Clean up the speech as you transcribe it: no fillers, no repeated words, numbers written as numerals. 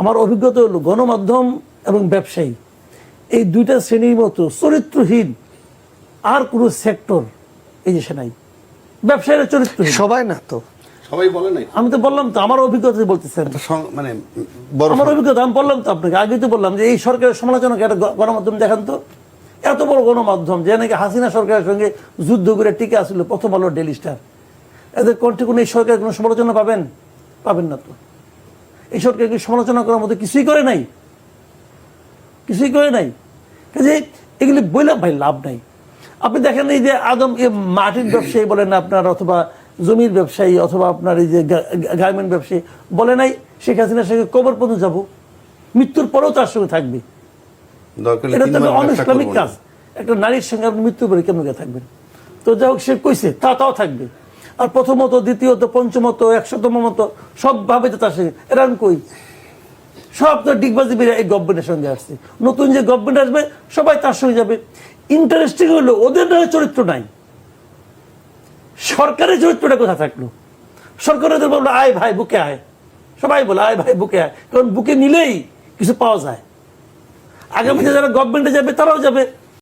আমার অভিজ্ঞতা হলো গণমাধ্যম এবং ব্যবসায়ী এই দুইটা শ্রেণীর মতো চরিত্রহীন আর কোনো সেক্টর এই দেশে নাই। ব্যবসায়ীরা চরিত্রহীন সবাই না তো, সবাই বলে নাই। আমি তো বললাম তো, আমার অভিজ্ঞতা বলতেছেন, মানে আমার অভিজ্ঞতা আমি বললাম তো আপনাকে, আগে তো বললাম যে এই সরকারের সমালোচনা একটা গণমাধ্যম দেখান তো, এত বড় গণমাধ্যম যে নাকি হাসিনা সরকারের সঙ্গে যুদ্ধ করে টিকে আসছিল, প্রথম আলো, ডেইলি স্টার, এদের কণ্ঠে কোনো এই সরকারের কোনো সমালোচনা পাবেন? পাবেন না তো। এই সরকারকে সমালোচনা করার মতো কিছুই করে নাই, কিছুই করে নাই। কাজে এগুলি বললাম ভাই লাভ নাই। আপনি দেখেন এই যে আদম মাটির ব্যবসায়ী বলেন আপনার, অথবা জমির ব্যবসায়ী, অথবা আপনার এই যে গার্মেন্ট ব্যবসায়ী বলে নাই শেখ হাসিনার সঙ্গে কবর পর্যন্ত যাবো, মৃত্যুর পরেও তার সঙ্গে থাকবে। এটা তো অন-ইসলামিক কাজ। একটা নারীর সঙ্গে আপনি মৃত্যুর পরে কেমন থাকবেন? তো যাই হোক, সে কইছে তাও থাকবে। আর প্রথমত, দ্বিতীয়ত, পঞ্চমত, 100তম মতো সব ভাবে তো তার সঙ্গে। এরা আমি কই সব তো ডিগবাজি বেরিয়ে এই গভর্নমেন্টের সঙ্গে আসছে। নতুন যে গভর্নমেন্ট আসবে সবাই তার সঙ্গে যাবে। ইন্টারেস্টিং হলো ওদের নয় চরিত্র নাই, সরকারের চরিত্রটা কোথা থাকলো? সরকারের বললো আয় ভাই বুকে আয়, সবাই বলে আয় ভাই বুকে আয়, কারণ বুকে নিলেই কিছু পাওয়া যায়। আগামীতে যারা গভর্নমেন্টে যাবে তারাও যাবে।